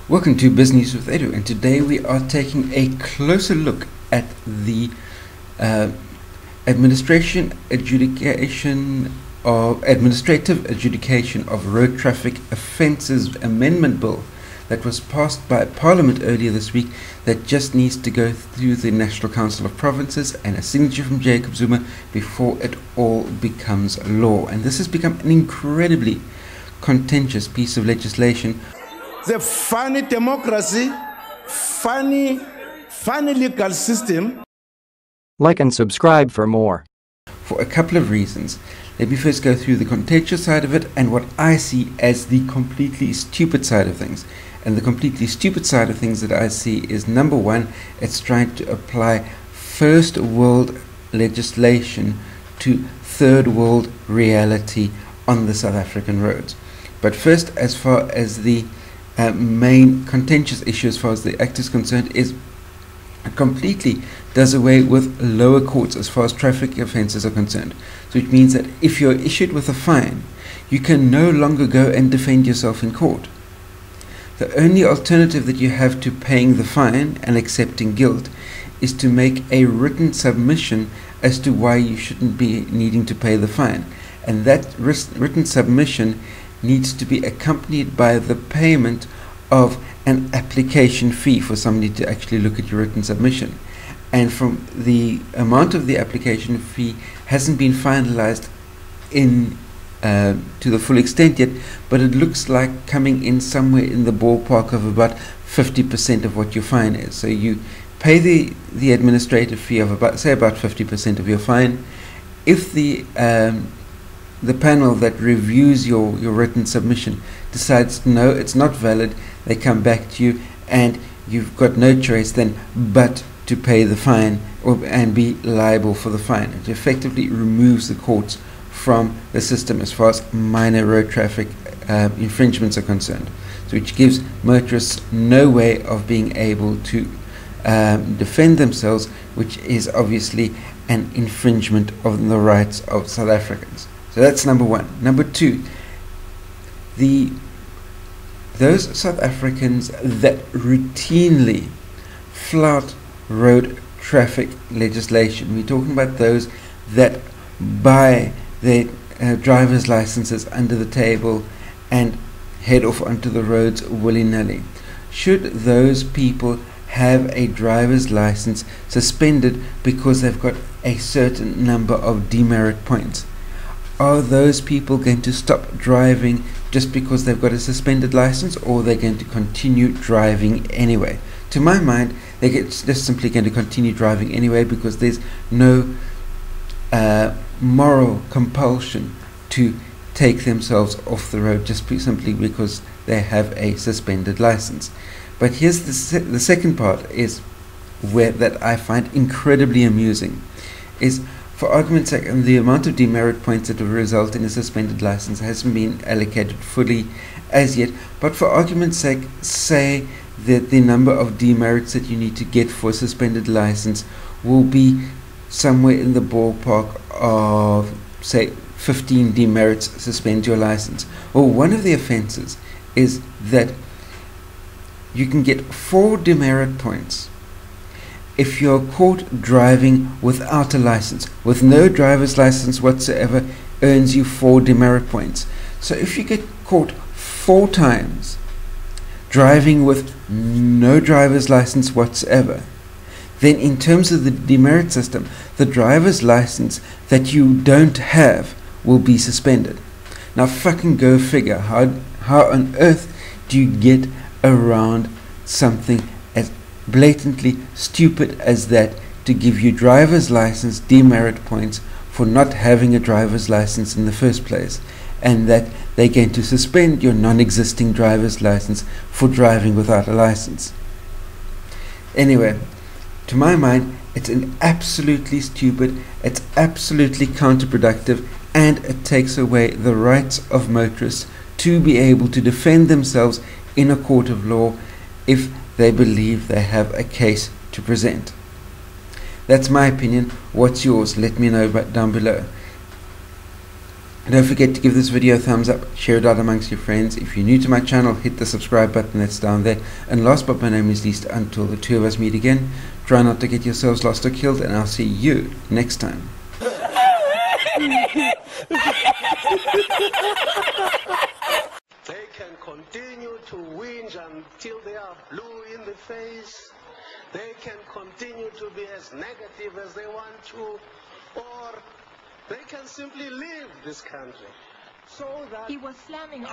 Welcome to Business with Edu, and today we are taking a closer look at the administrative adjudication of road traffic offences amendment bill that was passed by Parliament earlier this week that just needs to go through the National Council of Provinces and a signature from Jacob Zuma before it all becomes law. And this has become an incredibly contentious piece of legislation. The funny democracy, funny legal system. Like and subscribe for more. For a couple of reasons. Let me first go through the contentious side of it and what I see as the completely stupid side of things. And the completely stupid side of things that I see is, number one, it's trying to apply first world legislation to third world reality on the South African roads. But first, as far as the main contentious issue as far as the act is concerned, is it completely does away with lower courts as far as traffic offences are concerned. So it means that if you're issued with a fine, you can no longer go and defend yourself in court. The only alternative that you have to paying the fine and accepting guilt is to make a written submission as to why you shouldn't be needing to pay the fine. And that written submission needs to be accompanied by the payment of an application fee for somebody to actually look at your written submission. And from the amount of the application fee hasn't been finalized to the full extent yet, but it looks like coming in somewhere in the ballpark of about 50% of what your fine is. So you pay the administrative fee of about 50% of your fine. If the panel that reviews your written submission decides no, it's not valid, they come back to you and you've got no choice then but to pay the fine and be liable for the fine. It effectively removes the courts from the system as far as minor road traffic infringements are concerned, so which gives motorists no way of being able to defend themselves, which is obviously an infringement of the rights of South Africans. So that's number one. Number two, those South Africans that routinely flout road traffic legislation, we're talking about those that buy their driver's licenses under the table and head off onto the roads willy-nilly. Should those people have a driver's license suspended because they've got a certain number of demerit points? Are those people going to stop driving just because they've got a suspended license, or are they going to continue driving anyway? To my mind, they're just simply going to continue driving anyway because there's no moral compulsion to take themselves off the road just simply because they have a suspended license. But here's the second part is where that I find incredibly amusing is, for argument's sake, and the amount of demerit points that will result in a suspended license hasn't been allocated fully as yet, but for argument's sake, say that the number of demerits that you need to get for a suspended license will be somewhere in the ballpark of, say, 15 demerits suspend your license. Well, one of the offences is that you can get 4 demerit points if you're caught driving without a license. With no driver's license whatsoever earns you 4 demerit points. So if you get caught 4 times driving with no driver's license whatsoever, then in terms of the demerit system, the driver's license that you don't have will be suspended. Now fucking go figure. How on earth do you get around something as blatantly stupid as that, to give you driver's license demerit points for not having a driver's license in the first place, and that they're going to suspend your non-existing driver's license for driving without a license? Anyway, to my mind, it's an absolutely stupid, it's absolutely counterproductive, and it takes away the rights of motorists to be able to defend themselves in a court of law if they believe they have a case to present. That's my opinion. What's yours? Let me know down below. And don't forget to give this video a thumbs up, share it out amongst your friends. If you're new to my channel, hit the subscribe button that's down there. And last but by no means least, until the two of us meet again, try not to get yourselves lost or killed, and I'll see you next time. They can continue to whinge until they are blue in the face. They can continue to be as negative as they want to, or they can simply leave this country so that He was slamming